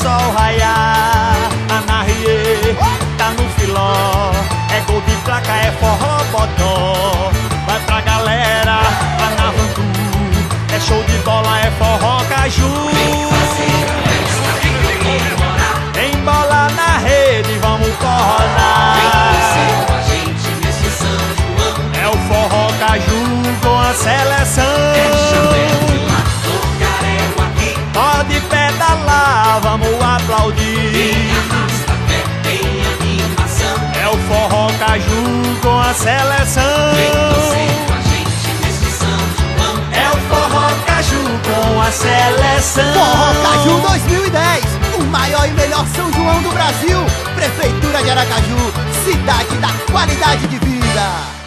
sol raiar. Anarriê, tá no filó, é gol de placa, é forró bodó. Vai pra galera, Anavantu, é show de bola, é forró caju. Embola na rede, vamos corronar. É o forró caju com a seleção. Pode pedalar, vamos aplaudir. É o forró caju com a seleção. É o forró caju com a seleção. Forró Caju 2010, o maior e melhor São João do Brasil. Prefeitura de Aracaju, cidade da qualidade de vida.